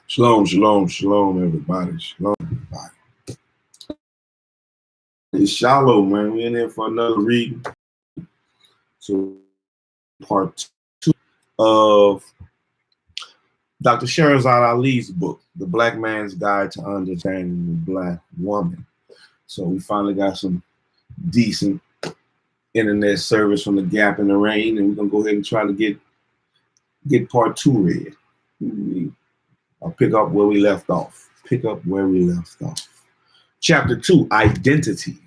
Shalom, shalom, shalom, everybody. Shalom, everybody. It's shallow, man. We're in there for another reading. So, part 2 of Dr. Shahrazad Ali's book, The Black Man's Guide to Understanding the Black Woman. So, we finally got some decent internet service from the Gap in the Rain, and we're going to go ahead and try to get part 2 read. I'll pick up where we left off. Chapter 2, Identity.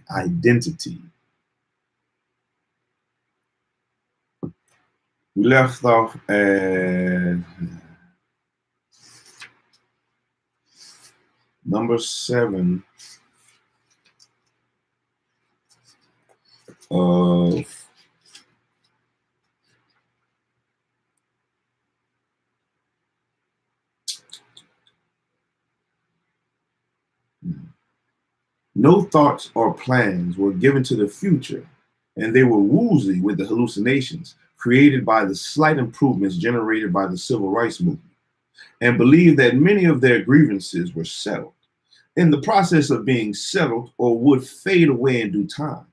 We left off at number 7 of no thoughts or plans were given to the future, and they were woozy with the hallucinations created by the slight improvements generated by the civil rights movement, and believed that many of their grievances were settled, in the process of being settled, or would fade away in due time.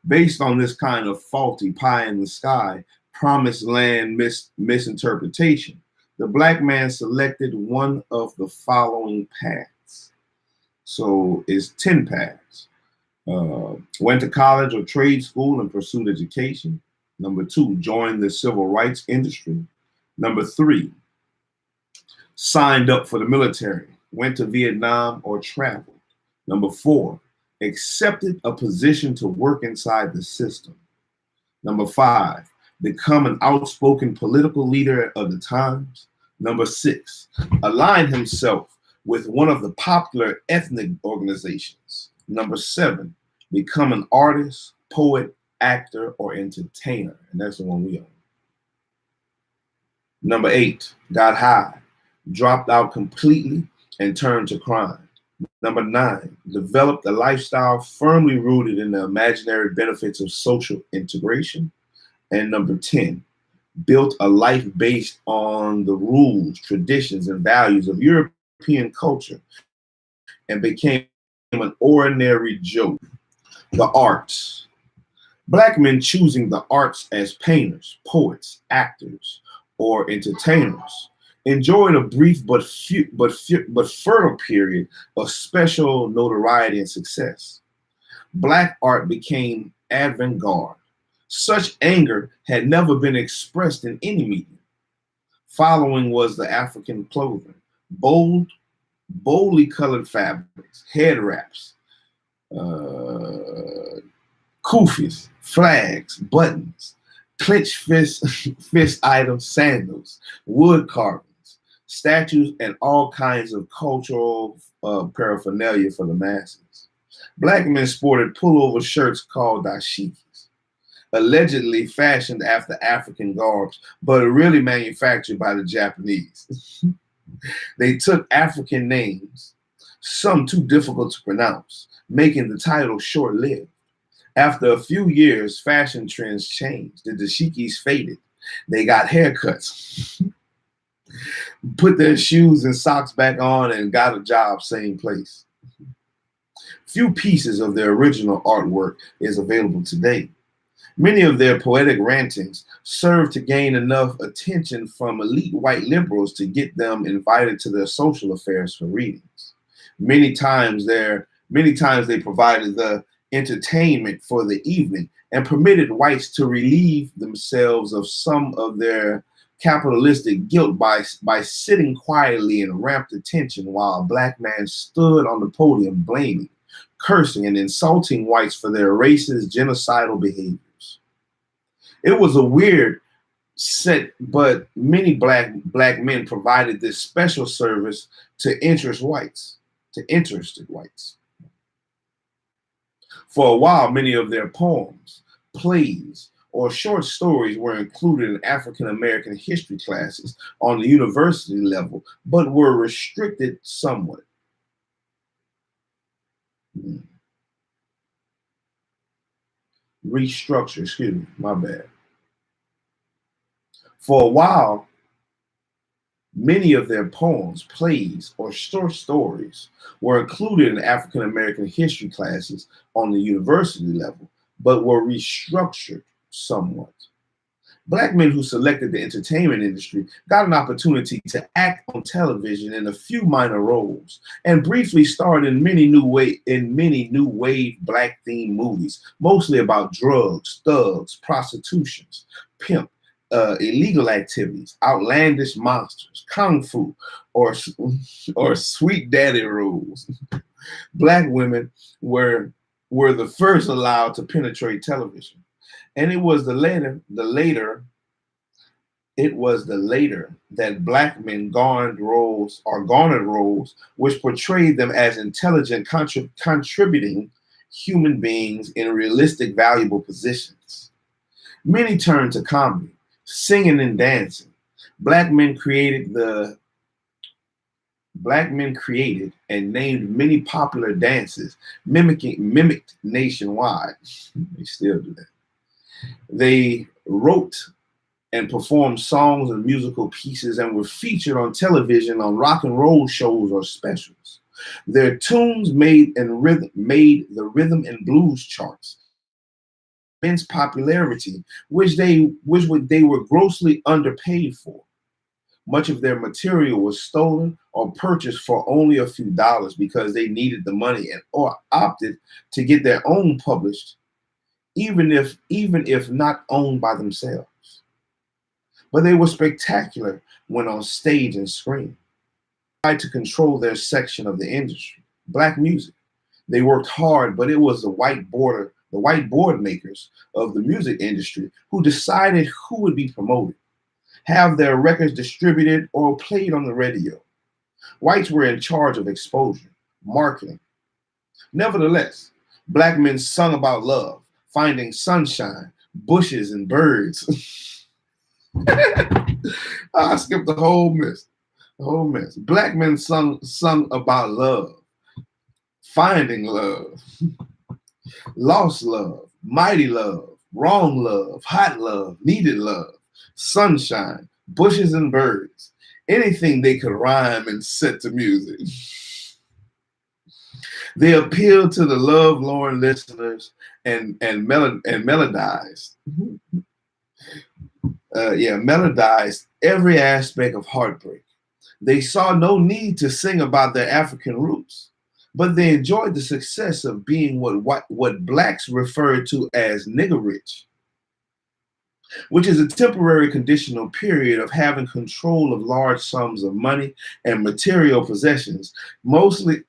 Based on this kind of faulty pie in the sky, promised land misinterpretation, the black man selected one of the following paths. So it's 10 paths. Went to college or trade school and pursued education. Number 2, joined the civil rights industry. Number 3, signed up for the military, went to Vietnam or traveled. Number 4, accepted a position to work inside the system. Number 5, become an outspoken political leader of the times. Number 6, align himself with one of the popular ethnic organizations. Number 7, become an artist, poet, actor, or entertainer. And that's the one we own. Number 8, got high, dropped out completely, and turned to crime. Number 9, developed a lifestyle firmly rooted in the imaginary benefits of social integration. And number 10, built a life based on the rules, traditions, and values of European culture, and became an ordinary joke. The arts. Black men choosing the arts as painters, poets, actors, or entertainers enjoyed a brief but fertile period of special notoriety and success. Black art became avant-garde. Such anger had never been expressed in any medium. Following was the African clothing, boldly colored fabrics, head wraps, kufis, flags, buttons, clenched fist items, sandals, wood carvings, statues, and all kinds of cultural paraphernalia for the masses. Black men sported pullover shirts called dashikis, allegedly fashioned after African garbs, but really manufactured by the Japanese. They took African names, some too difficult to pronounce, making the title short-lived. After a few years, fashion trends changed. The dashikis faded. They got haircuts, put their shoes and socks back on, and got a job same place. Few pieces of their original artwork is available today. Many of their poetic rantings served to gain enough attention from elite white liberals to get them invited to their social affairs for readings. Many times they provided the entertainment for the evening and permitted whites to relieve themselves of some of their capitalistic guilt by sitting quietly in rapt attention while a black man stood on the podium blaming, cursing, and insulting whites for their racist, genocidal behaviors. It was a weird set, but many black men provided this special service to interested whites. For a while, many of their poems, plays, or short stories were included in African American history classes on the university level, but were restricted somewhat. restructure, excuse me, my bad. For a while, many of their poems, plays, or short stories were included in African American history classes on the university level, but were restructured somewhat. Black men who selected the entertainment industry got an opportunity to act on television in a few minor roles and briefly starred in many new wave black themed movies, mostly about drugs, thugs, prostitutions, pimp, illegal activities, outlandish monsters, kung fu, or or sweet daddy roles. Black women were the first allowed to penetrate television, and it was the later that black men garnered roles which portrayed them as intelligent, contributing human beings in realistic, valuable positions. Many turned to comedy, singing and dancing. Black men created and named many popular dances, mimicked nationwide. They still do that. They wrote and performed songs and musical pieces and were featured on television on rock and roll shows or specials. Their tunes made the rhythm and blues charts. Immense popularity, which they were grossly underpaid for. Much of their material was stolen or purchased for only a few dollars because they needed the money or opted to get their own published, even if not owned by themselves. But they were spectacular when on stage and screen. They tried to control their section of the industry, black music. They worked hard, but it was the whiteboard makers of the music industry who decided who would be promoted, have their records distributed, or played on the radio. Whites were in charge of exposure, marketing. Nevertheless, black men sung about love, finding sunshine, bushes, and birds. I skipped the whole mess. The whole mess. Black men sung about love, finding love, lost love, mighty love, wrong love, hot love, needed love, sunshine, bushes and birds, anything they could rhyme and set to music. They appealed to the love-lorn listeners and melodized. Melodized every aspect of heartbreak. They saw no need to sing about their African roots, but they enjoyed the success of being what blacks referred to as nigger rich, which is a temporary conditional period of having control of large sums of money and material possessions, mostly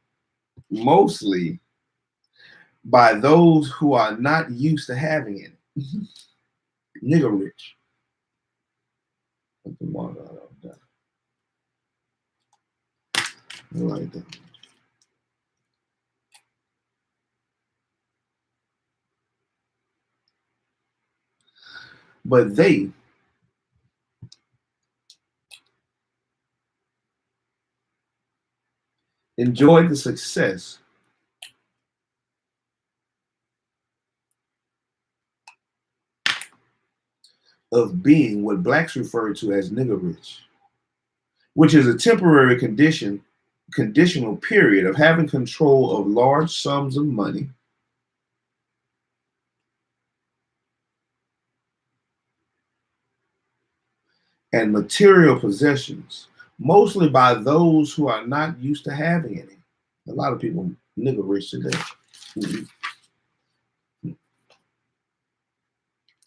by those who are not used to having it. Nigger rich. Like that. But they enjoyed the success of being what blacks refer to as nigger rich, which is a temporary conditional period of having control of large sums of money and material possessions, mostly by those who are not used to having any. A lot of people nigger rich today.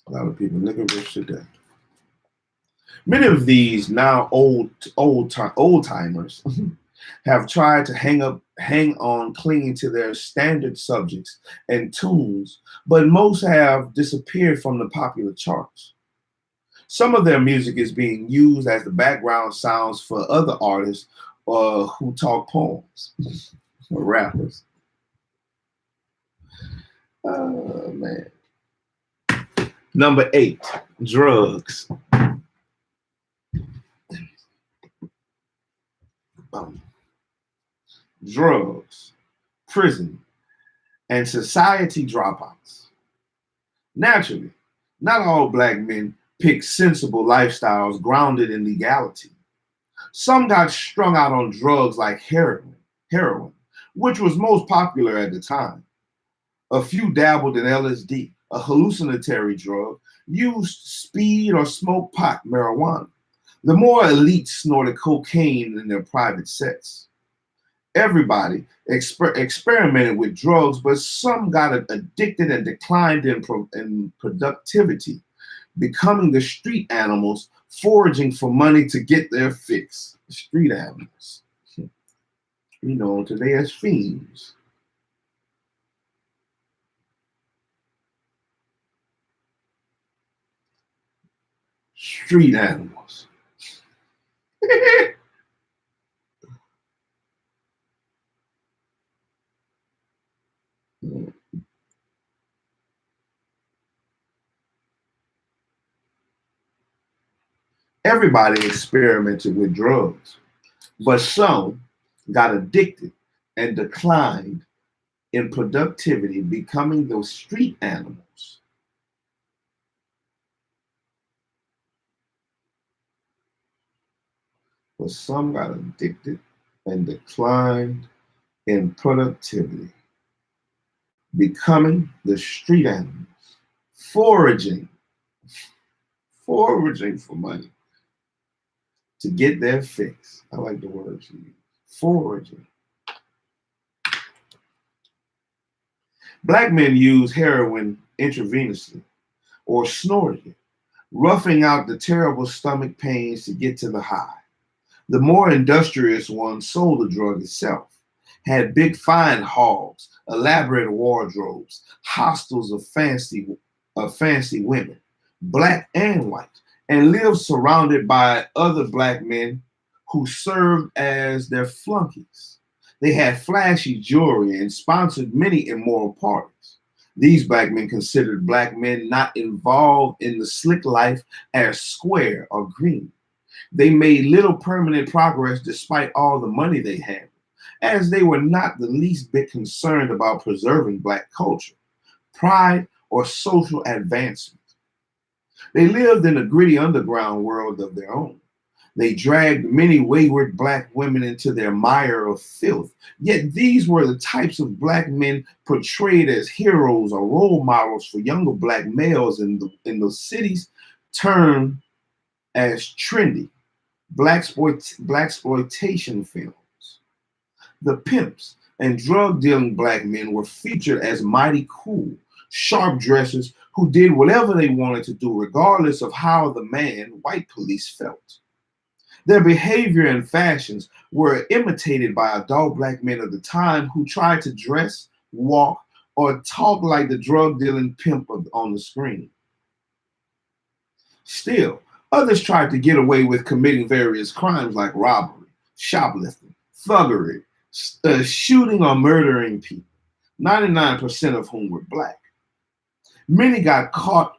A lot of people nigger rich today. Many of these now old timers have tried to hang on, clinging to their standard subjects and tunes, but most have disappeared from the popular charts. Some of their music is being used as the background sounds for other artists who talk poems or rappers. Oh, man. Number 8, drugs. Drugs, prison, and society dropouts. Naturally, not all black men picked sensible lifestyles grounded in legality. Some got strung out on drugs like heroin, which was most popular at the time. A few dabbled in LSD, a hallucinatory drug, used speed or smoked pot, marijuana. The more elites snorted cocaine in their private sets. Everybody experimented with drugs, but some got addicted and declined in productivity, becoming the street animals foraging for money to get their fix. Street animals, today as fiends. Street animals. Everybody experimented with drugs, but some got addicted and declined in productivity, becoming those street animals. But some got addicted and declined in productivity, becoming the street animals, foraging, foraging for money to get their fix. I like the words you use. Foraging. Black men use heroin intravenously or snorted it, roughing out the terrible stomach pains to get to the high. The more industrious ones sold the drug itself, had big fine halls, elaborate wardrobes, hostels of fancy women, black and white, and lived surrounded by other black men who served as their flunkies. They had flashy jewelry and sponsored many immoral parties. These black men considered black men not involved in the slick life as square or green. They made little permanent progress despite all the money they had, as they were not the least bit concerned about preserving black culture, pride, or social advancement. They lived in a gritty underground world of their own. They dragged many wayward black women into their mire of filth. Yet these were the types of black men portrayed as heroes or role models for younger black males in the cities termed as trendy black exploitation films. The pimps and drug dealing black men were featured as mighty cool, sharp dressers who did whatever they wanted to do, regardless of how the white police, felt. Their behavior and fashions were imitated by adult black men of the time who tried to dress, walk, or talk like the drug dealing pimp on the screen. Still, others tried to get away with committing various crimes like robbery, shoplifting, thuggery, shooting or murdering people, 99% of whom were black. Many got caught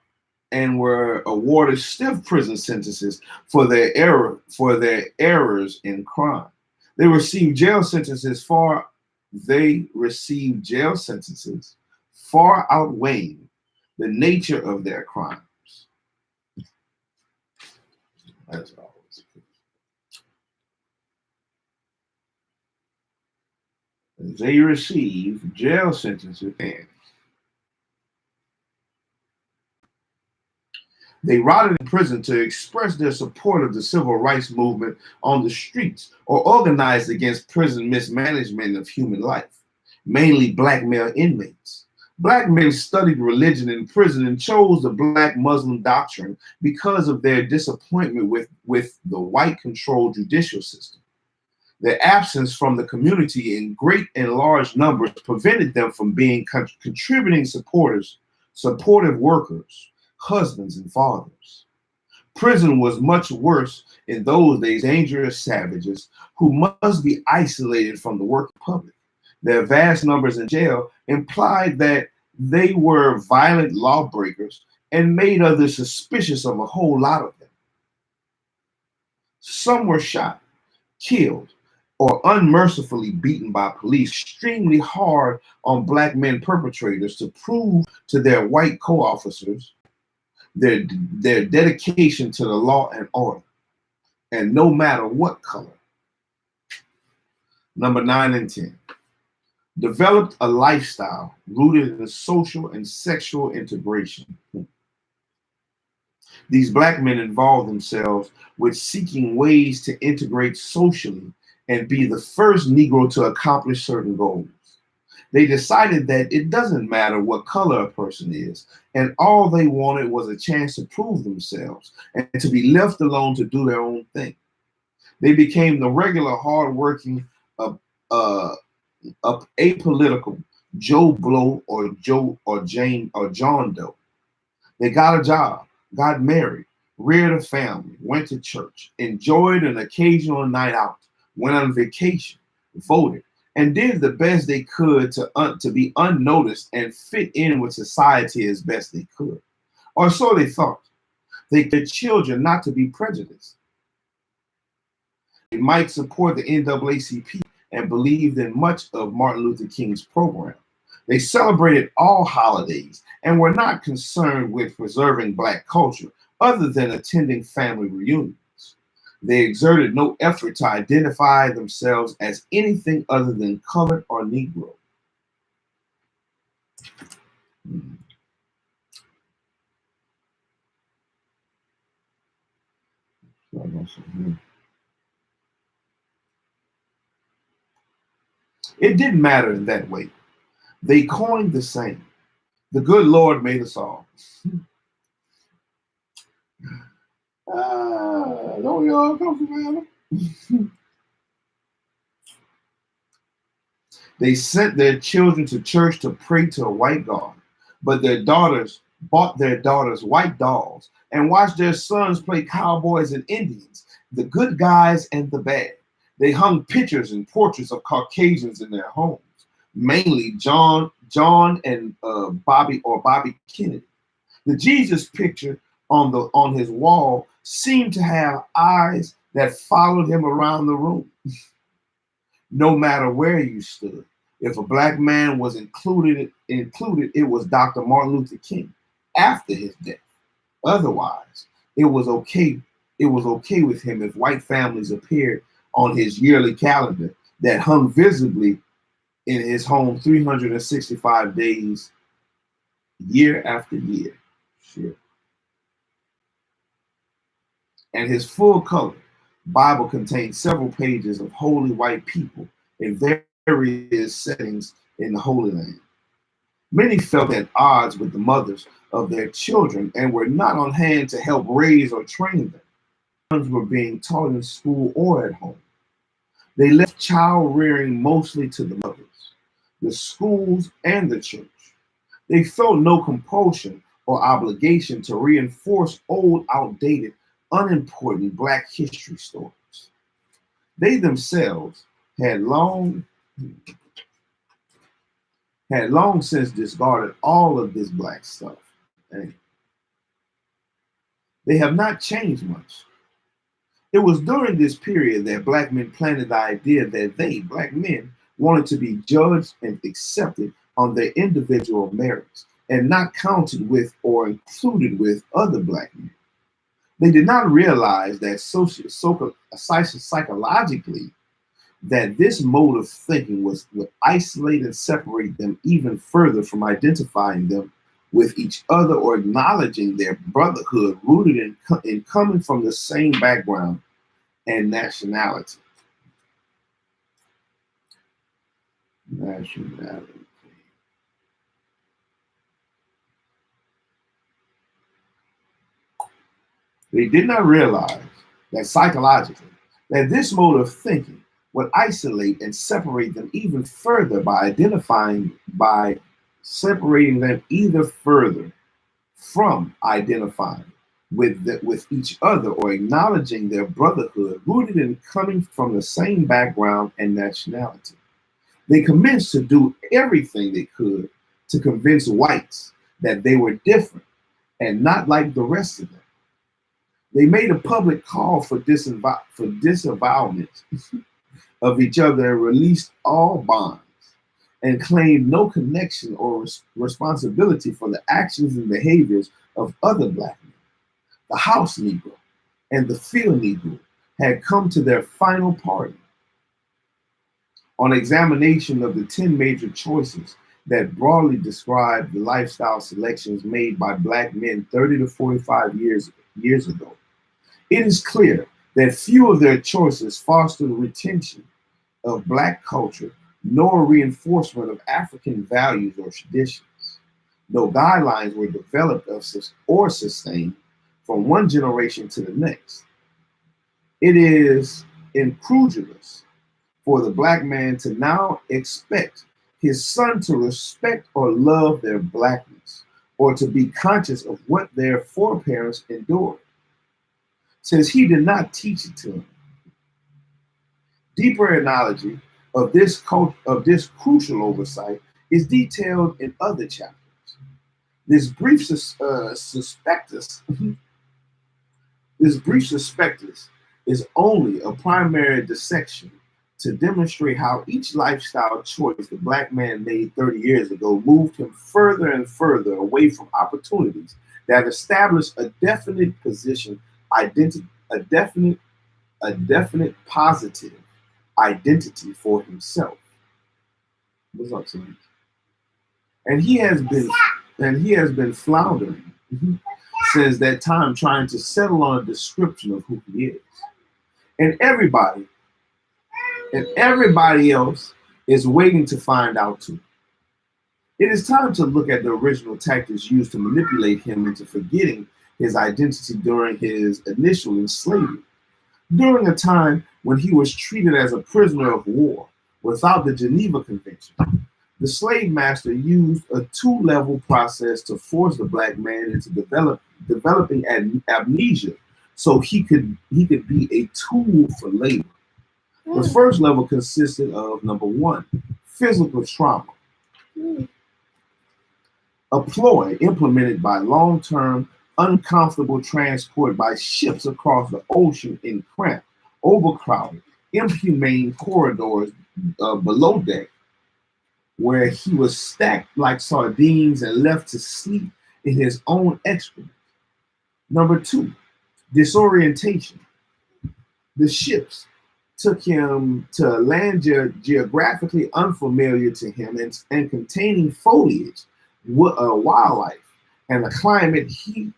and were awarded stiff prison sentences for their errors in crime. They received jail sentences far outweighing the nature of their crimes. That's all. They received jail sentences and they rotted in prison to express their support of the civil rights movement on the streets or organized against prison mismanagement of human life, mainly black male inmates. Black men studied religion in prison and chose the black Muslim doctrine because of their disappointment with the white controlled judicial system. Their absence from the community in great and large numbers prevented them from being contributing supporters, supportive workers, husbands, and fathers. Prison was much worse in those days, dangerous savages who must be isolated from the working public. Their vast numbers in jail implied that they were violent lawbreakers and made others suspicious of a whole lot of them. Some were shot, killed, or unmercifully beaten by police extremely hard on black men perpetrators to prove to their white co-officers their, their dedication to the law and order, and no matter what color. Number 9 and 10. Developed a lifestyle rooted in social and sexual integration. These black men involved themselves with seeking ways to integrate socially and be the first Negro to accomplish certain goals. They decided that it doesn't matter what color a person is, and all they wanted was a chance to prove themselves and to be left alone to do their own thing. They became the regular, hardworking, uh, uh, apolitical Joe Blow or Joe or Jane or John Doe. They got a job, got married, reared a family, went to church, enjoyed an occasional night out, went on vacation, voted, and did the best they could to be unnoticed and fit in with society as best they could. Or so they thought. They their children not to be prejudiced. They might support the NAACP and believed in much of Martin Luther King's program. They celebrated all holidays and were not concerned with preserving black culture other than attending family reunions. They exerted no effort to identify themselves as anything other than colored or Negro. It didn't matter in that way. They coined the saying, "The good Lord made us all." Don't we all come from Adam? They sent their children to church to pray to a white God, but their daughters bought their daughters white dolls and watched their sons play cowboys and Indians, the good guys and the bad. They hung pictures and portraits of Caucasians in their homes, mainly John and Bobby Kennedy. The Jesus picture on his wall seemed to have eyes that followed him around the room. No matter where you stood, if a black man was included, it was Dr. Martin Luther King after his death. Otherwise, it was okay. It was okay with him if white families appeared on his yearly calendar that hung visibly in his home 365 days, year after year. Shit. And his full color Bible contains several pages of holy white people in various settings in the Holy Land. Many felt at odds with the mothers of their children and were not on hand to help raise or train them. Sons were being taught in school or at home. They left child rearing mostly to the mothers, the schools, and the church. They felt no compulsion or obligation to reinforce old, outdated, unimportant Black history stories. They themselves had long since discarded all of this Black stuff. And they have not changed much. It was during this period that Black men planted the idea that they, Black men, wanted to be judged and accepted on their individual merits and not counted with or included with other Black men. They did not realize that psychologically that this mode of thinking would isolate and separate them even further from identifying them with each other or acknowledging their brotherhood rooted in coming from the same background and nationality. They did not realize that psychologically, that this mode of thinking would isolate and separate them even further by separating them either further from identifying with each other or acknowledging their brotherhood rooted in coming from the same background and nationality. They commenced to do everything they could to convince whites that they were different and not like the rest of them. They made a public call for disavowalment of each other and released all bonds and claimed no connection or responsibility for the actions and behaviors of other black men. The house Negro and the field Negro had come to their final party. On examination of the 10 major choices that broadly describe the lifestyle selections made by black men 30 to 45 years ago, it is clear that few of their choices foster the retention of black culture nor reinforcement of African values or traditions. No guidelines were developed or sustained from one generation to the next. It is incredulous for the black man to now expect his son to respect or love their blackness, or to be conscious of what their foreparents endured, since he did not teach it to him. Deeper analogy of this crucial oversight is detailed in other chapters. This brief suspectus, this brief suspectus is only a primary dissection to demonstrate how each lifestyle choice the black man made 30 years ago moved him further and further away from opportunities that establish a definite position, a definite positive identity for himself. What's up, son? And he has been floundering since that time, trying to settle on a description of who he is. And everybody else is waiting to find out too. It is time to look at the original tactics used to manipulate him into forgetting his identity during his initial enslavement. During a time when he was treated as a prisoner of war without the Geneva Convention, the slave master used a two-level process to force the black man into developing amnesia so he could be a tool for labor. The first level consisted of, number one, physical trauma, a ploy implemented by long-term, uncomfortable transport by ships across the ocean in cramped, overcrowded, inhumane corridors below deck, where he was stacked like sardines and left to sleep in his own excrement. Number two, disorientation. The ships took him to a land geographically unfamiliar to him and containing foliage, wildlife, and a climate he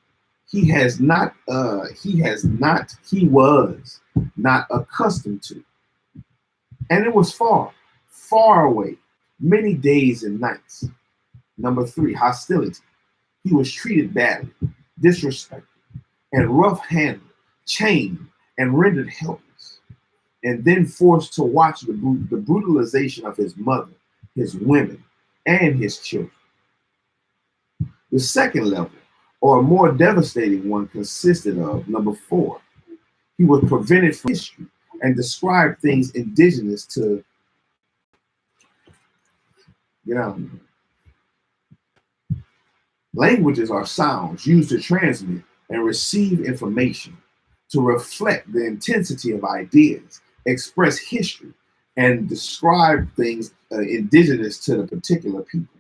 was not accustomed to. And it was far, far away, many days and nights. Number three, hostility. He was treated badly, disrespected, and rough-handed, chained, and rendered helpless, and then forced to watch the brutalization of his mother, his women, and his children. The second level, or a more devastating one, consisted of, number four, he was prevented from history and described things indigenous to, languages are sounds used to transmit and receive information, to reflect the intensity of ideas, express history, and describe things indigenous to the particular people.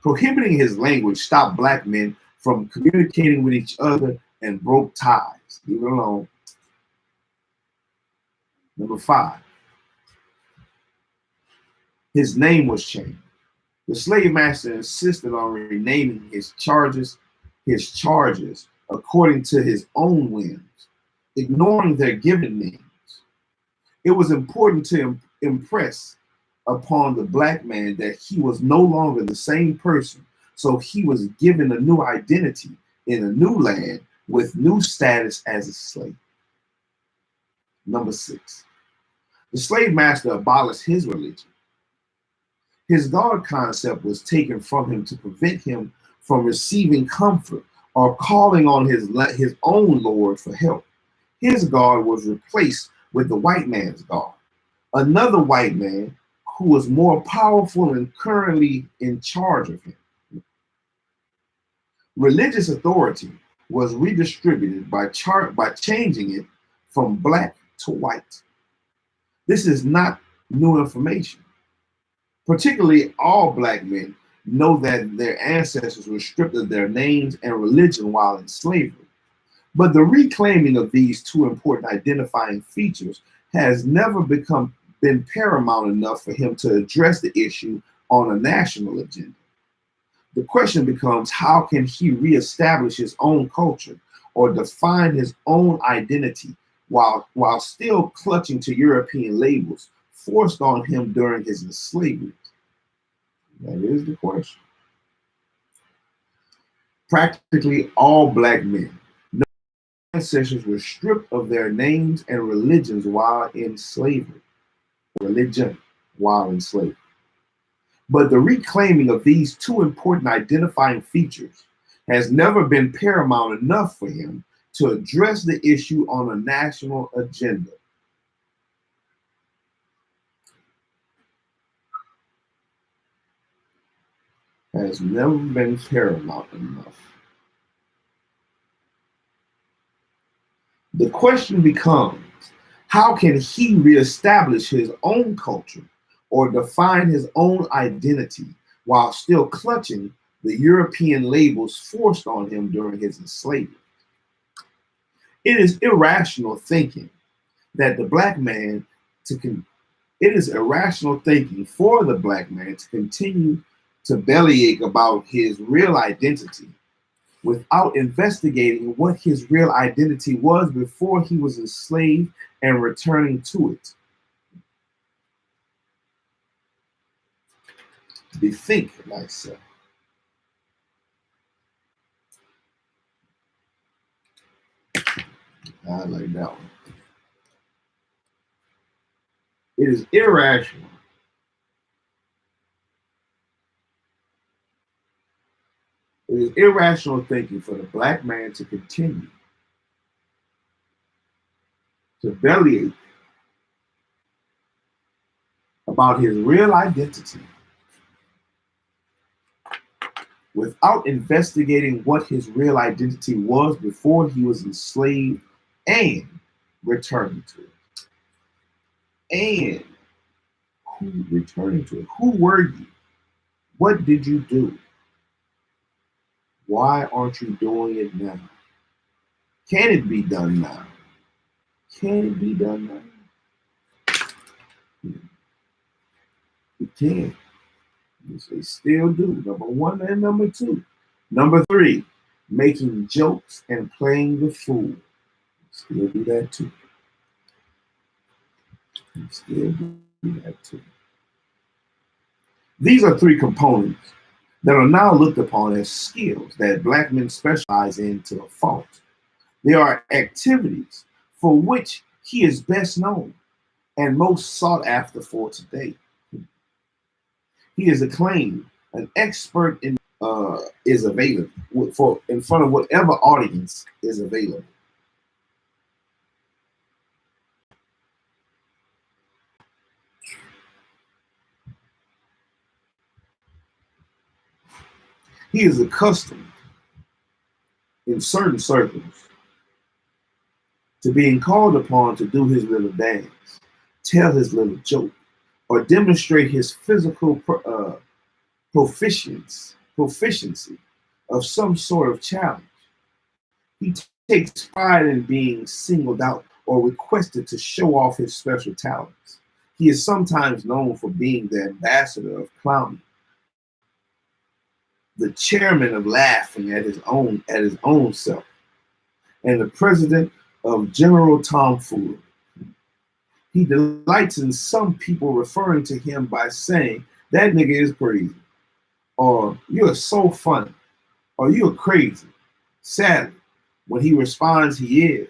Prohibiting his language stopped black men from communicating with each other and broke ties. Leave it alone. Number five, his name was changed. The slave master insisted on renaming his charges according to his own whims, ignoring their given names. It was important to impress upon the black man that he was no longer the same person, so he was given a new identity in a new land with new status as a slave. Number six, the slave master abolished his religion. His God concept was taken from him to prevent him from receiving comfort or calling on his own Lord for help. His God was replaced with the white man's God, another white man who was more powerful and currently in charge of him. Religious authority was redistributed by changing it from black to white. This is not new information. Particularly, all black men know that their ancestors were stripped of their names and religion while in slavery. But the reclaiming of these two important identifying features has never been paramount enough for him to address the issue on a national agenda. The question becomes, how can he reestablish his own culture or define his own identity while still clutching to European labels forced on him during his enslavement? That is the question. Practically all black men, no ancestors were stripped of their names and religions while in slavery. Religion while in slavery. But the reclaiming of these two important identifying features has never been paramount enough for him to address the issue on a national agenda. Has never been paramount enough. The question becomes, how can he reestablish his own culture or define his own identity while still clutching the European labels forced on him during his enslavement? It is irrational thinking that the black man to con- it is irrational thinking for the black man to continue to bellyache about his real identity without investigating what his real identity was before he was enslaved and returning to it. Bethink thyself. I like that one. It is irrational. It is irrational thinking for the black man to continue to bellyache about his real identity without investigating what his real identity was before he was enslaved and returning to it. And who returning to it? Who were you? What did you do? Why aren't you doing it now? Can it be done now? Can it be done now? It can. They still do. Number one and number two. Number three, making jokes and playing the fool. Still do that too. Still do that too. These are three components that are now looked upon as skills that black men specialize in to a fault. They are activities for which he is best known and most sought after for today. He is acclaimed, an expert in is available for in front of whatever audience is available. He is accustomed in certain circles to being called upon to do his little dance, tell his little joke, or demonstrate his physical proficiency of some sort of challenge. He takes pride in being singled out or requested to show off his special talents. He is sometimes known for being the ambassador of clowning, the chairman of laughing at his own self, and the president of general tomfoolery. He delights in some people referring to him by saying, "That nigga is crazy," or "You're so funny," or "You're crazy." Sadly, when he responds, he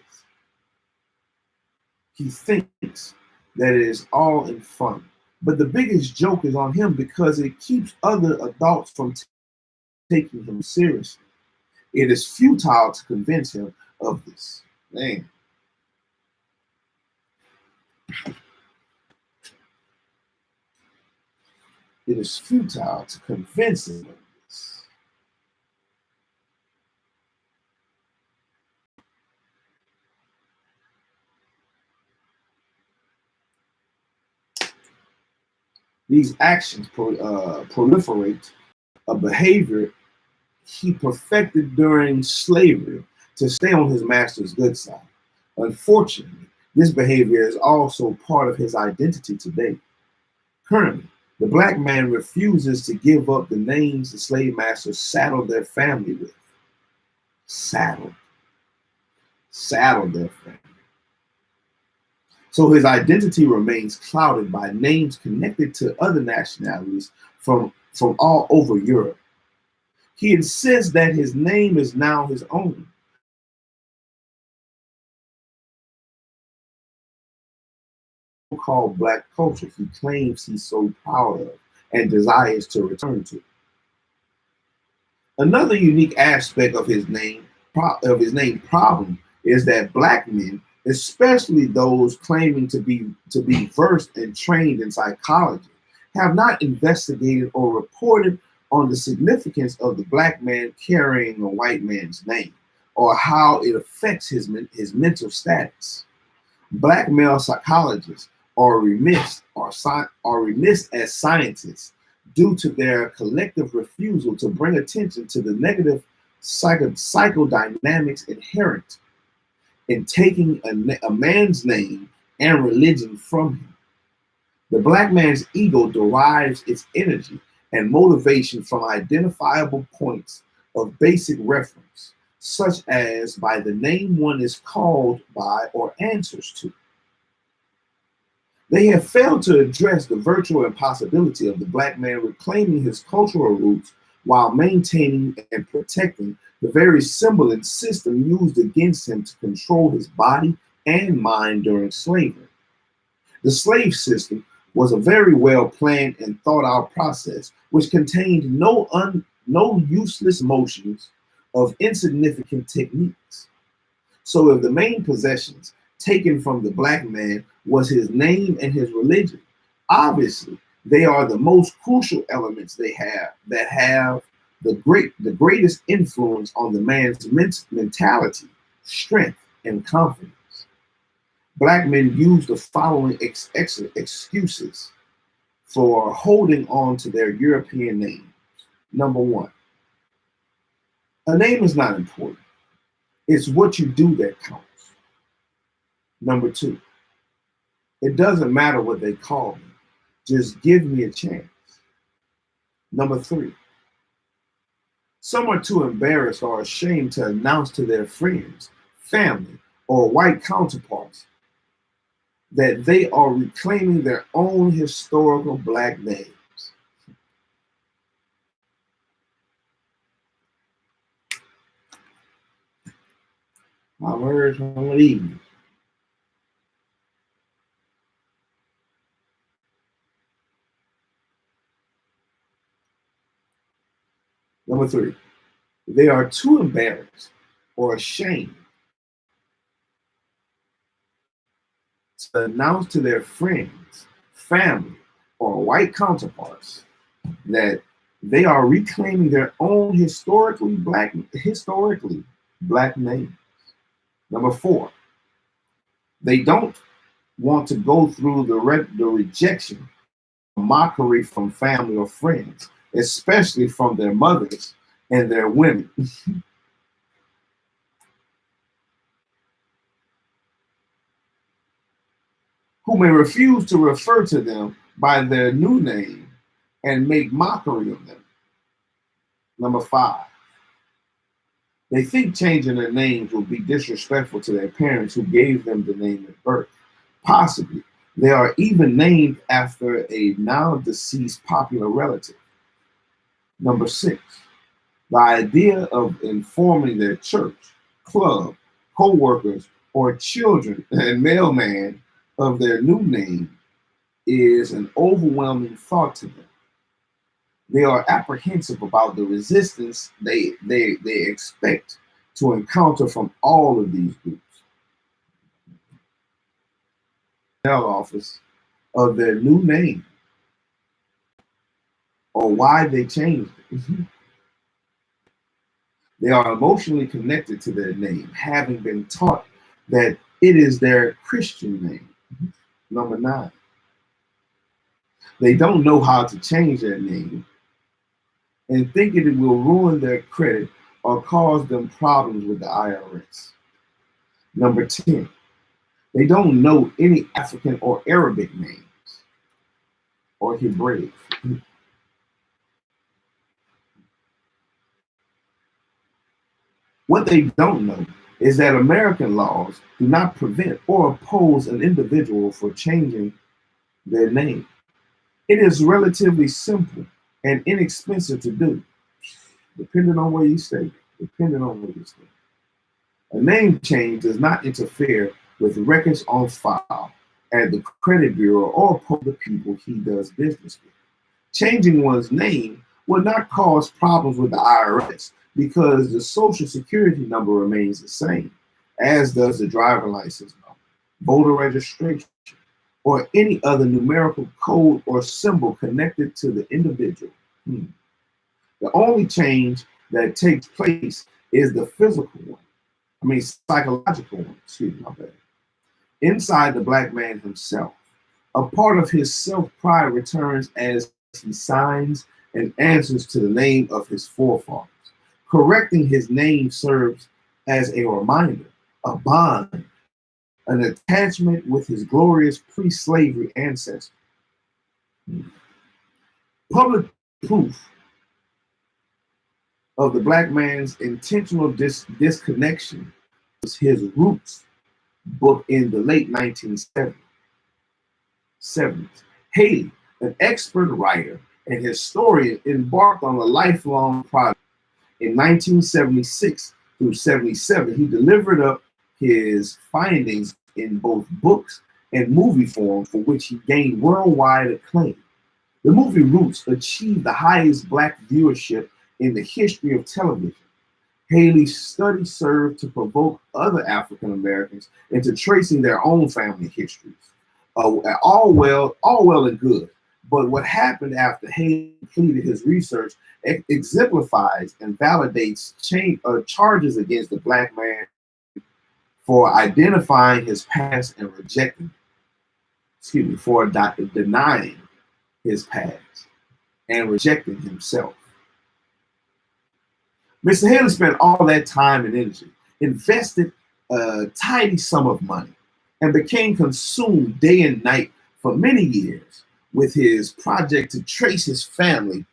thinks that it is all in fun. But the biggest joke is on him because it keeps other adults from taking him seriously. It is futile to convince him of this. Man, it is futile to convince him of this. These actions proliferate a behavior he perfected during slavery to stay on his master's good side. Unfortunately, this behavior is also part of his identity today. Currently, the black man refuses to give up the names the slave masters saddled their family with. Saddled, saddled their family. So his identity remains clouded by names connected to other nationalities from all over Europe. He insists that his name is now his own, called black culture he claims he's so proud of and desires to return to. Another unique aspect of his name problem is that black men, especially those claiming to be versed and trained in psychology, have not investigated or reported on the significance of the black man carrying a white man's name or how it affects his mental status. Black male psychologists are remiss as scientists due to their collective refusal to bring attention to the negative psychodynamics inherent in taking a man's name and religion from him. The black man's ego derives its energy and motivation from identifiable points of basic reference, such as by the name one is called by or answers to. They have failed to address the virtual impossibility of the black man reclaiming his cultural roots while maintaining and protecting the very symbol and system used against him to control his body and mind during slavery. The slave system was a very well planned and thought out process which contained no useless motions of insignificant techniques. So if the main possessions taken from the black man was his name and his religion, obviously they are the most crucial elements they have that have the greatest influence on the man's mentality, strength, and confidence. Black men use the following excuses for holding on to their European names. Number one, a name is not important. It's what you do that counts. Number two, it doesn't matter what they call me. Just give me a chance. Number three, some are too embarrassed or ashamed to announce to their friends, family, or white counterparts that they are reclaiming their own historical black names. I've heard some of these. Number three, they are too embarrassed or ashamed to announce to their friends, family, or white counterparts that they are reclaiming their own historically black name. Number four, they don't want to go through the rejection, mockery from family or friends, especially from their mothers and their women, who may refuse to refer to them by their new name and make mockery of them. Number five, they think changing their names will be disrespectful to their parents who gave them the name at birth. Possibly, they are even named after a now deceased popular relative. Number six, the idea of informing their church, club, co-workers, or children and mailman of their new name is an overwhelming thought to them. They are apprehensive about the resistance they expect to encounter from all of these groups. Office of their new name or why they changed it. They are emotionally connected to their name, having been taught that it is their Christian name. Number nine, They don't know how to change their name and think it will ruin their credit or cause them problems with the IRS. Number 10, they don't know any African or Arabic names or Hebraic. What they don't know is that American laws do not prevent or oppose an individual for changing their name. It is relatively simple and inexpensive to do, depending on where you stay. Depending on where you stay. A name change does not interfere with records on file at the credit bureau or the people he does business with. Changing one's name will not cause problems with the IRS because the social security number remains the same, as does the driver license number, voter registration, or any other numerical code or symbol connected to the individual. The only change that takes place is the physical one. Psychological one, excuse me, my bad. Inside the black man himself, a part of his self-pride returns as he signs and answers to the name of his forefathers. Correcting his name serves as a reminder, a bond, an attachment with his glorious pre-slavery ancestors. Public proof of the black man's intentional disconnection was his Roots book in the late 1970s. Haley, an expert writer and historian, embarked on a lifelong project. In 1976 through 77, he delivered up his findings in both books and movie form, for which he gained worldwide acclaim. The movie Roots achieved the highest black viewership in the history of television. Haley's study served to provoke other African Americans into tracing their own family histories. All well and good. But what happened after Haley completed his research exemplifies and validates charges against the black man for identifying his past and denying his past and rejecting himself. Mr. Haley spent all that time and energy, invested a tidy sum of money, and became consumed day and night for many years with his project to trace his family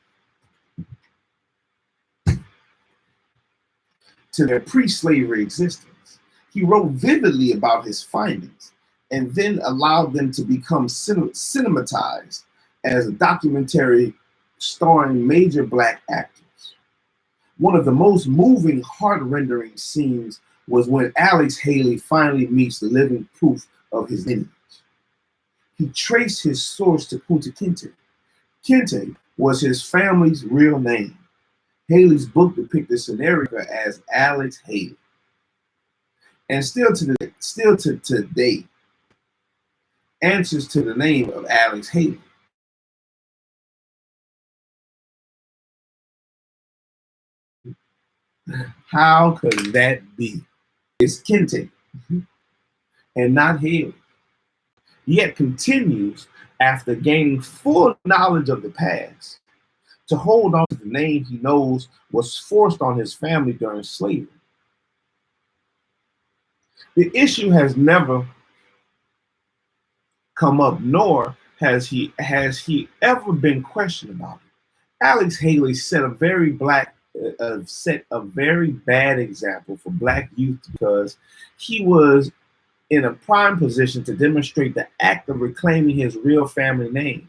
to their pre-slavery existence. He wrote vividly about his findings and then allowed them to become cinematized as a documentary starring major black actors. One of the most moving, heart-rendering scenes was when Alex Haley finally meets the living proof of his lineage. He traced his source to Kunta Kinte. Kinte was his family's real name. Haley's book depicted Scenario as Alex Haley. And still to today, answers to the name of Alex Haley. How could that be? It's Kinte and not Haley. Yet continues, after gaining full knowledge of the past, to hold on to the name he knows was forced on his family during slavery. The issue has never come up, nor has he ever been questioned about it. Alex Haley set a very bad example for black youth because he was in a prime position to demonstrate the act of reclaiming his real family name.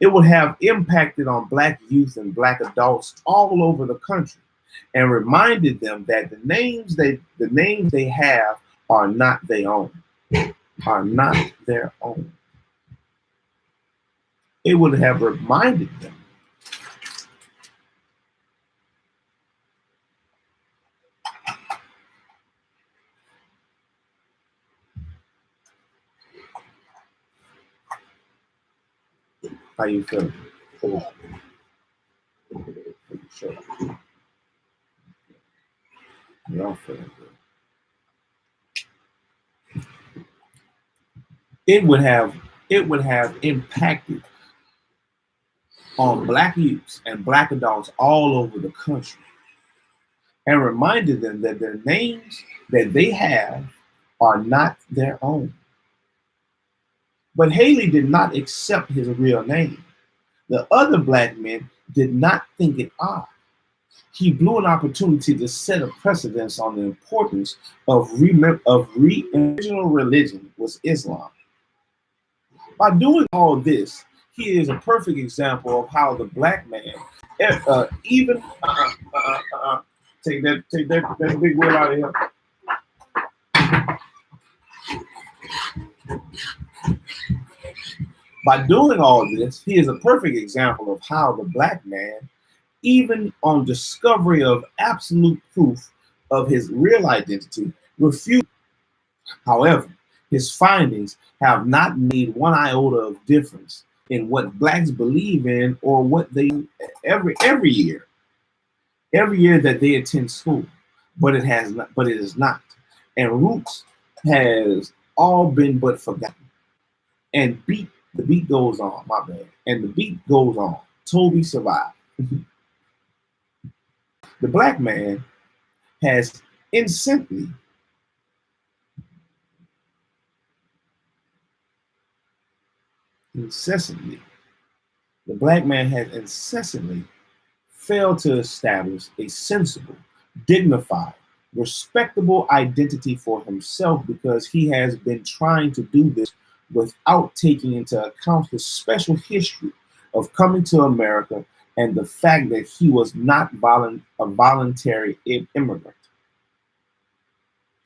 It would have impacted on black youth and black adults all over the country and reminded them that the names they have are not their own. Are not their own. It would have reminded them. How you feeling? Sure. Y'all feeling good. It would have impacted on black youths and black adults all over the country and reminded them that their names that they have are not their own. But Haley did not accept his real name. The other black men did not think it odd. He blew an opportunity to set a precedence on the importance of original religion was Islam. By doing all this, he is a perfect example of how the black man, even take that big wheel out of here. By doing all this, he is a perfect example of how the black man, even on discovery of absolute proof of his real identity, refused. However, his findings have not made one iota of difference in what blacks believe in or what they every year that they attend school. But it is not. And Roots has all been but forgotten. And the beat goes on, my bad. And the beat goes on. Toby survived. The black man has incessantly the black man has incessantly failed to establish a sensible, dignified, respectable identity for himself because he has been trying to do this without taking into account his special history of coming to America and the fact that he was not a voluntary immigrant.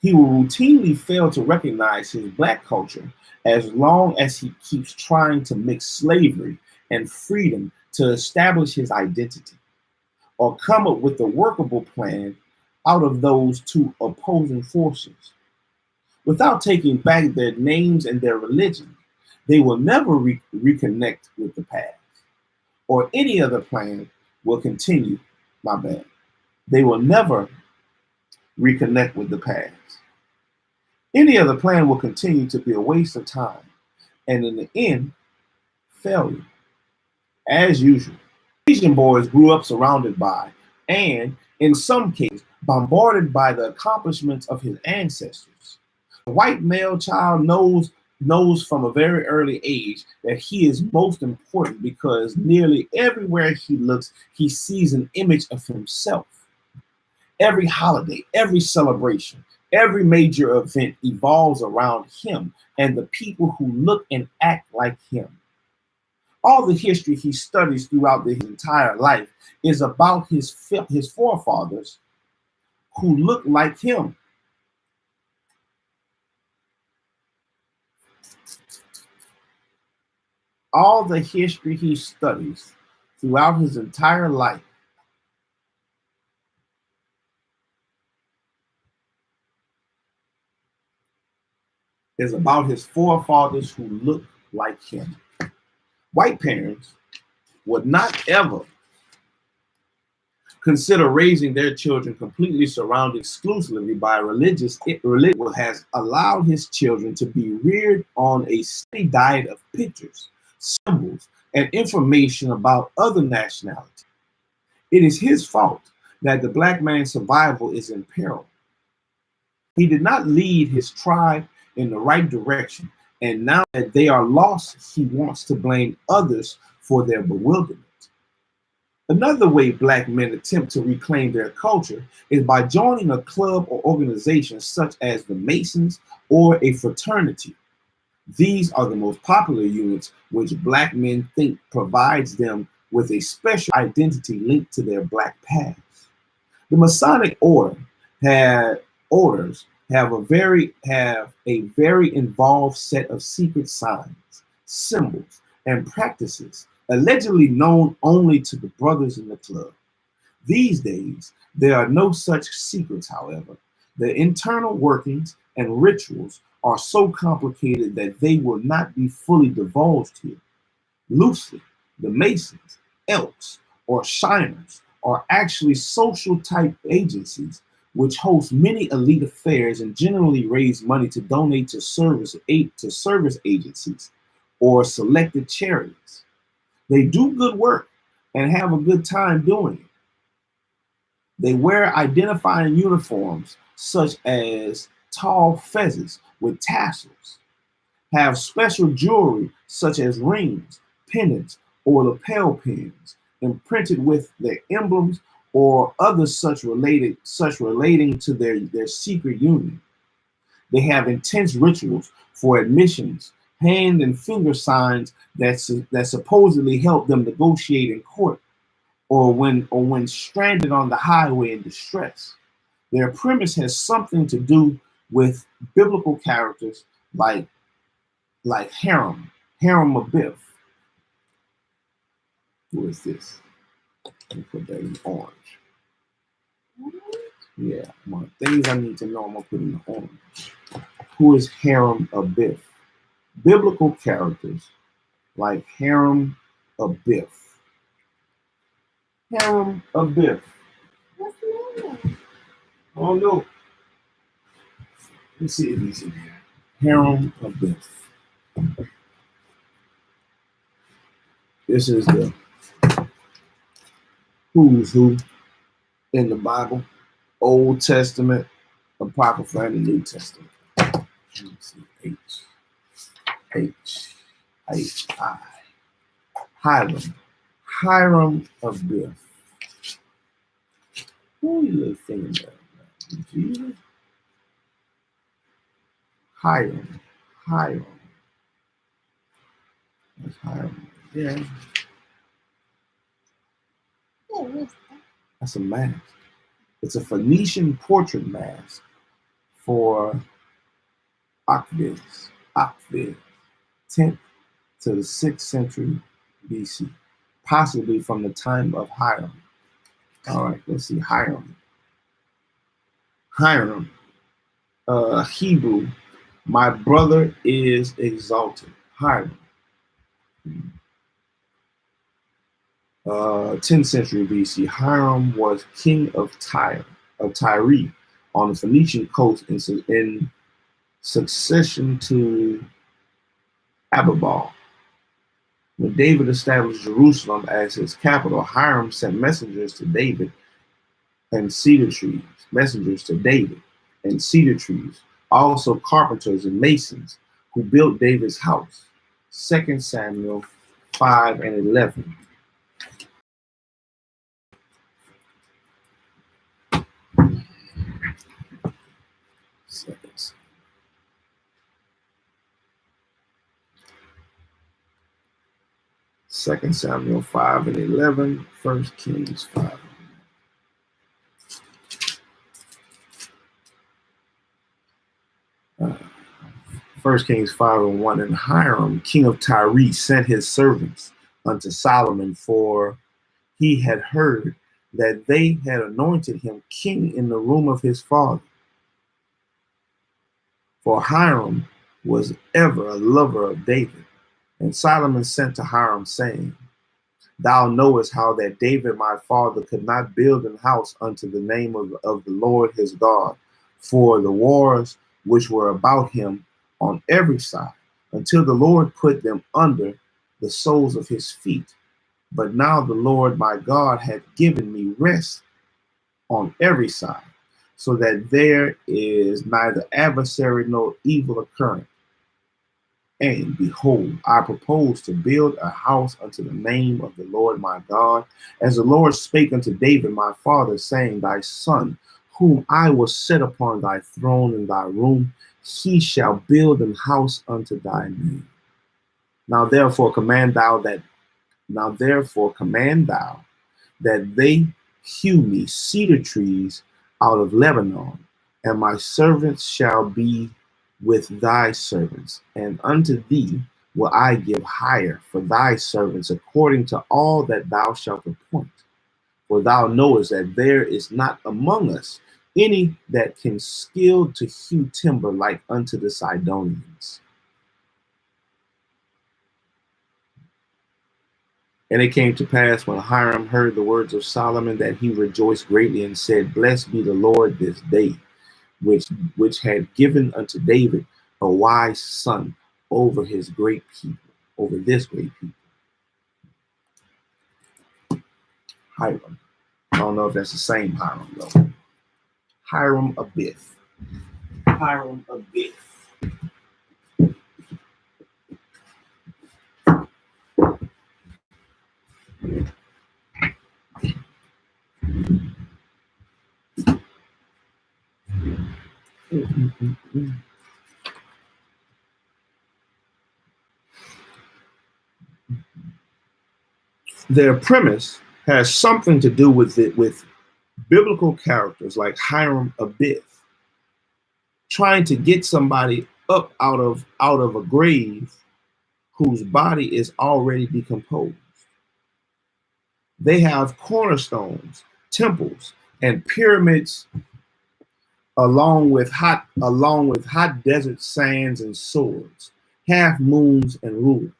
He will routinely fail to recognize his black culture as long as he keeps trying to mix slavery and freedom to establish his identity, or come up with a workable plan out of those two opposing forces. Without taking back their names and their religion, they will never reconnect with the past, or any other plan will continue. My bad. They will never reconnect with the past. Any other plan will continue to be a waste of time, and in the end, failure. As usual, Asian boys grew up surrounded by, and in some cases, bombarded by the accomplishments of his ancestors. The white male child knows from a very early age that he is most important because nearly everywhere he looks, he sees an image of himself. Every holiday, every celebration, every major event evolves around him and the people who look and act like him. All the history he studies throughout his entire life is about his forefathers who look like him. All the history he studies throughout his entire life is about his forefathers who look like him. White parents would not ever consider raising their children completely surrounded exclusively by religion has allowed his children to be reared on a steady diet of pictures, symbols, and information about other nationalities. It is his fault that the black man's survival is in peril. He did not lead his tribe in the right direction, and now that they are lost, he wants to blame others for their bewilderment. Another way black men attempt to reclaim their culture is by joining a club or organization such as the Masons or a fraternity. These are the most popular units which black men think provides them with a special identity linked to their black past. The Masonic orders have a very involved set of secret signs, symbols, and practices allegedly known only to the brothers in the club. These days, there are no such secrets, however. The internal workings and rituals are so complicated that they will not be fully divulged here. Loosely, the Masons, Elks, or Shiners are actually social type agencies which host many elite affairs and generally raise money to donate to service agencies or selected charities. They do good work, and have a good time doing it. They wear identifying uniforms such as tall fezzes with tassels, have special jewelry such as rings, pendants, or lapel pins imprinted with their emblems or other such relating to their secret union. They have intense rituals for admissions, hand and finger signs that supposedly help them negotiate in court or when stranded on the highway in distress. Their premise has something to do with biblical characters like Harem Abiff. Who is this? Let me put that in orange. Yeah, my things I need to know, I'm gonna put in the orange. Who is Harem Abiff? Biblical characters like Harem Abiff. Harem Abiff. What's the name? Oh no. Let's see if he's in here. Harem Abiff. This is the who's who in the Bible, Old Testament, Apocrypha, and the New Testament. Let me see. H-I. Hiram Abiff. Who are you little thing there? Jesus? Hiram. That's Hiram. Yeah. That's a mask. It's a Phoenician portrait mask for Akviz, 10th to the 6th century BC, possibly from the time of Hiram. All right, let's see, Hiram, Hebrew, my brother is exalted. Hiram. 10th century BC, Hiram was king of Tyre, on the Phoenician coast in succession to Ababal. When David established Jerusalem as his capital, Hiram sent messengers to David and cedar trees, also carpenters and masons who built David's house. 2 Samuel 5 and 11. Seconds. 2 Samuel 5 and 11, 1 Kings 5. First Kings 5 and 1. And Hiram, king of Tyre, sent his servants unto Solomon, for he had heard that they had anointed him king in the room of his father. For Hiram was ever a lover of David. And Solomon sent to Hiram, saying, Thou knowest how that David my father could not build an house unto the name of the Lord his God, for the wars which were about him on every side, until the Lord put them under the soles of his feet. But now the Lord my God hath given me rest on every side, so that there is neither adversary nor evil occurring. And behold, I propose to build a house unto the name of the Lord my God, as the Lord spake unto David my father, saying, Thy son, whom I will set upon thy throne in thy room, he shall build an house unto thy name. Now therefore command thou that they hew me cedar trees out of Lebanon, and my servants shall be with thy servants, and unto thee will I give hire for thy servants according to all that thou shalt appoint. For thou knowest that there is not among us any that can skill to hew timber like unto the Sidonians. And it came to pass, when Hiram heard the words of Solomon, that he rejoiced greatly and said, Blessed be the Lord this day, which had given unto David a wise son over this great people. Hiram. I don't know if that's the same Hiram though. Hiram Abiff. Hiram Abiff. Their premise has something to do with it with biblical characters like Hiram Abiff trying to get somebody up out of a grave whose body is already decomposed. They have cornerstones, temples, and pyramids along with hot desert sands and swords, half moons and rulers.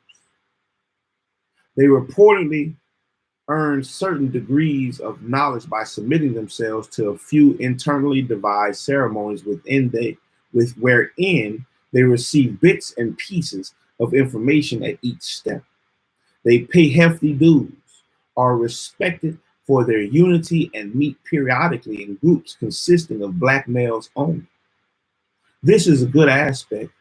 They reportedly earned certain degrees of knowledge by submitting themselves to a few internally devised ceremonies wherein they receive bits and pieces of information at each step. They pay hefty dues, are respected for their unity, and meet periodically in groups consisting of black males only. This is a good aspect.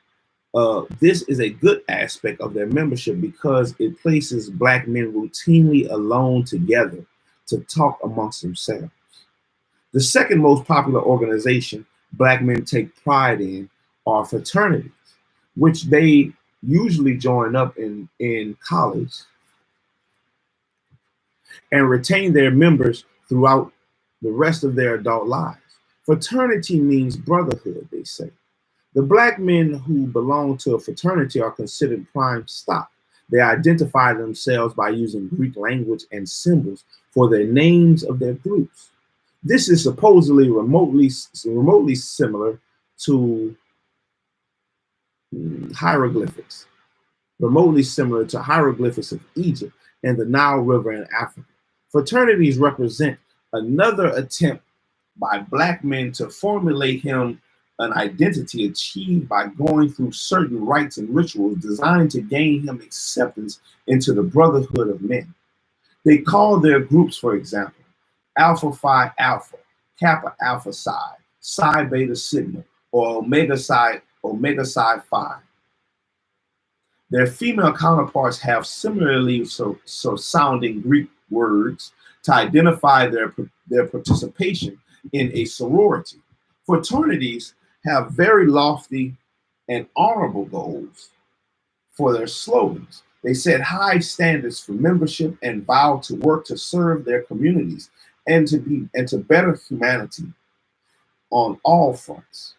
This is a good aspect of their membership because it places black men routinely alone together to talk amongst themselves. The second most popular organization black men take pride in are fraternities, which they usually join up in college and retain their members throughout the rest of their adult lives. Fraternity means brotherhood, they say. The black men who belong to a fraternity are considered prime stock. They identify themselves by using Greek language and symbols for their names of their groups. This is supposedly remotely similar to hieroglyphics, remotely similar to hieroglyphics of Egypt and the Nile River in Africa. Fraternities represent another attempt by black men to formulate him an identity achieved by going through certain rites and rituals designed to gain him acceptance into the brotherhood of men. They call their groups, for example, Alpha Phi Alpha, Kappa Alpha Psi, Psi Beta Sigma, or Omega Psi Phi. Their female counterparts have similarly so sounding Greek words to identify their participation in a sorority. Fraternities have very lofty and honorable goals for their slogans. They set high standards for membership and vow to work to serve their communities and to better humanity on all fronts.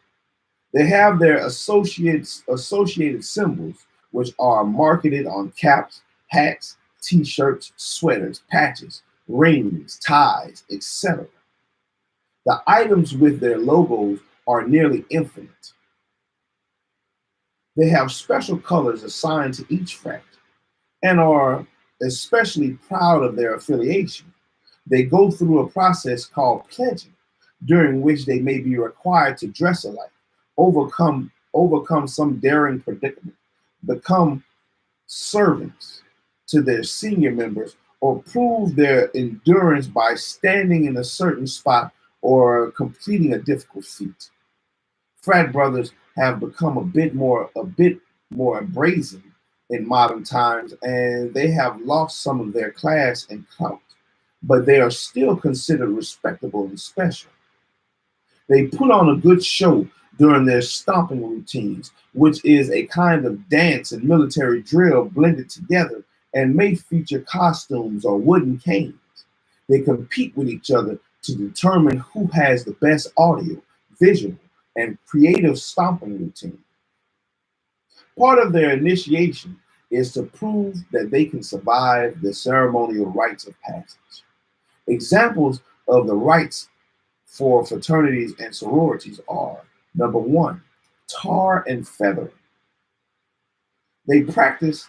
They have their associated symbols, which are marketed on caps, hats, t-shirts, sweaters, patches, rings, ties, etc. The items with their logos are nearly infinite. They have special colors assigned to each frat and are especially proud of their affiliation. They go through a process called pledging, during which they may be required to dress alike, overcome some daring predicament, become servants to their senior members, or prove their endurance by standing in a certain spot or completing a difficult feat. Frat brothers have become a bit more brazen in modern times, and they have lost some of their class and clout, but they are still considered respectable and special. They put on a good show during their stomping routines, which is a kind of dance and military drill blended together and may feature costumes or wooden canes. They compete with each other to determine who has the best audio, visual, and creative stomping routine. Part of their initiation is to prove that they can survive the ceremonial rites of passage. Examples of the rites for fraternities and sororities are: number one, tar and feathering. They practice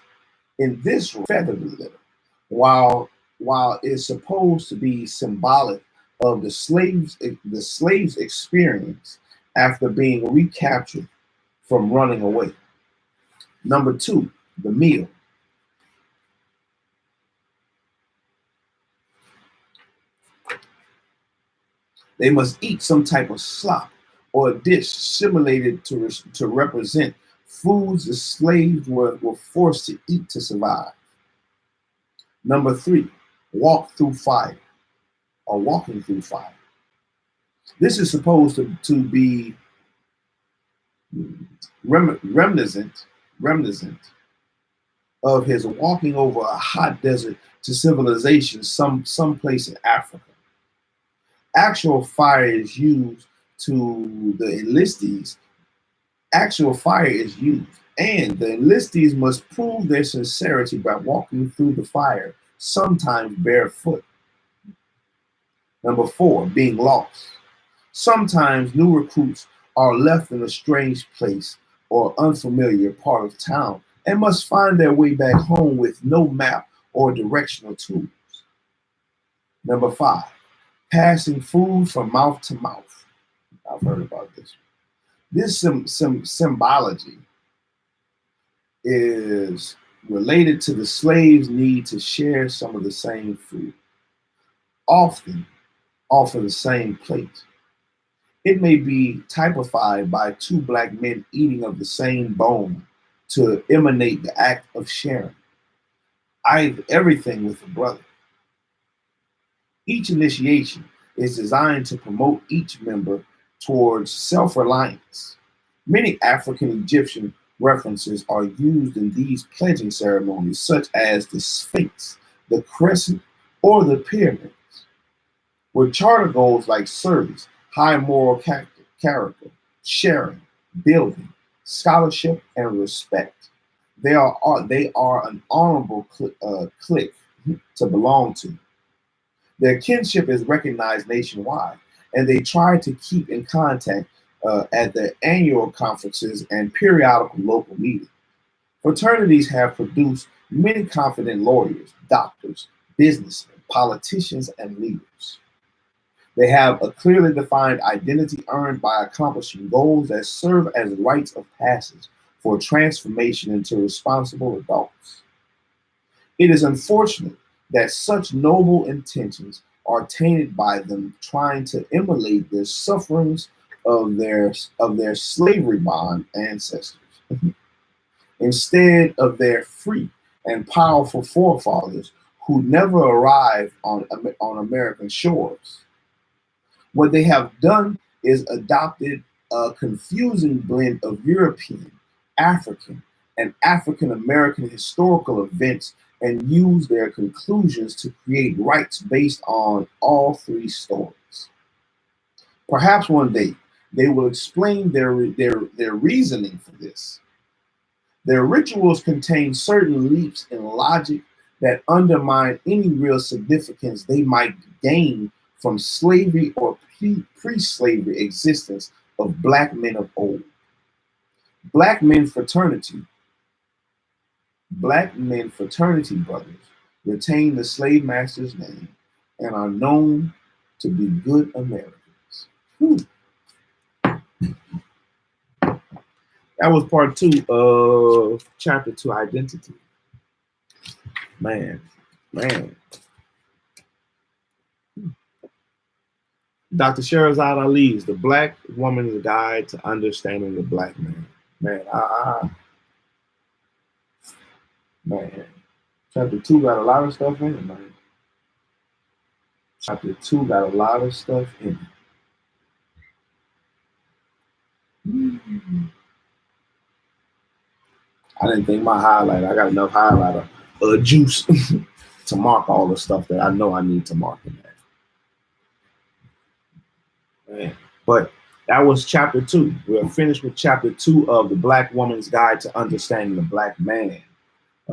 in this feather litter, while it's supposed to be symbolic of the slaves' experience after being recaptured from running away. Number two, the meal. They must eat some type of slop or a dish simulated to represent foods the slaves were forced to eat to survive. Number three, walk through fire or walking through fire. This is supposed to be reminiscent of his walking over a hot desert to civilization someplace in Africa. Actual fire is used to the enlistees. Actual fire is used, and the enlistees must prove their sincerity by walking through the fire, sometimes barefoot. Number four, being lost. Sometimes new recruits are left in a strange place or unfamiliar part of town and must find their way back home with no map or directional tools. Number five, passing food from mouth to mouth. I've heard about this. This symbology is related to the slaves' need to share some of the same food, often off of the same plate. It may be typified by two black men eating of the same bone to emanate the act of sharing. Everything with a brother. Each initiation is designed to promote each member towards self-reliance. Many African Egyptian references are used in these pledging ceremonies, such as the Sphinx, the Crescent, or the pyramids, with charter goals like service, high moral character, sharing, building, scholarship, and respect. They are an honorable clique to belong to. Their kinship is recognized nationwide, and they try to keep in contact at their annual conferences and periodical local meetings. Fraternities have produced many confident lawyers, doctors, businessmen, politicians, and leaders. They have a clearly defined identity earned by accomplishing goals that serve as rites of passage for transformation into responsible adults. It is unfortunate that such noble intentions are tainted by them trying to emulate the sufferings of their slavery bond ancestors instead of their free and powerful forefathers who never arrived on American shores. What they have done is adopted a confusing blend of European, African, and African American historical events and use their conclusions to create rites based on all three stories. Perhaps one day they will explain their reasoning for this. Their rituals contain certain leaps in logic that undermine any real significance they might gain from slavery or pre-slavery existence of black men of old. Black men fraternity, Black men fraternity brothers retain the slave master's name and are known to be good Americans. Whew. That was part two of chapter two, identity. Man. Dr. Shahrazad Ali's The Black Woman's Guide to Understanding the Black Man. Man. Chapter two got a lot of stuff in it, man. Chapter two got a lot of stuff in it. I didn't think my highlighter. I got enough highlighter juice to mark all the stuff that I know I need to mark in there. Man. But that was chapter two. We're finished with chapter two of The Black Woman's Guide to Understanding the Black Man.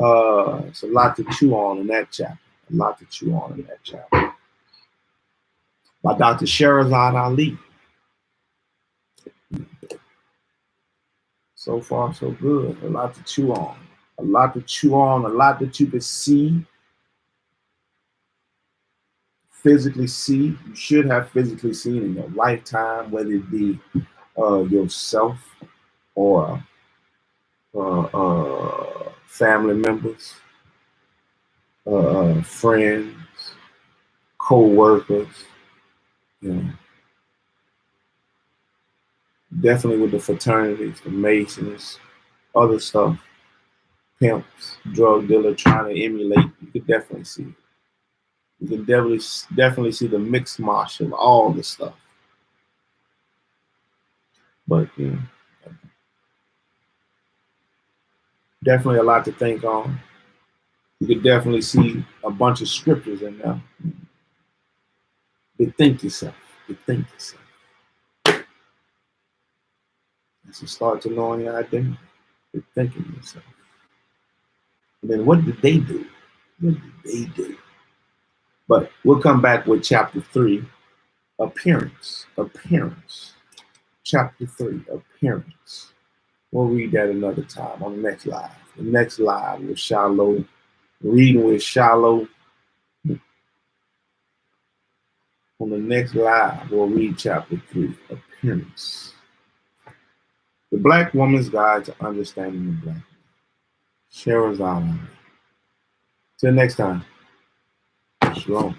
It's a lot to chew on in that chapter. By Dr. Shahrazad Ali. So far, so good. A lot to chew on. A lot that you could see, physically see. You should have physically seen in your lifetime, whether it be yourself or family members, friends, co-workers, you know, Definitely with the fraternities, the Masons, other stuff, pimps, drug dealer trying to emulate. You could definitely see it. You can definitely see the mixed mash of all the stuff. But definitely a lot to think on. You could definitely see a bunch of scriptures in there. Bethink yourself. Bethink yourself. As you start to know your identity, bethinking yourself. And then what did they do? What did they do? But we'll come back with chapter 3, appearance. Appearance. Chapter 3, appearance. We'll read that another time on the next live. The next live with Shiloh. Reading with Shiloh. On the next live, we'll read chapter 3, appearance. The Black Woman's Guide to Understanding the Black. Shahrazad Ali. Till next time. Shalom.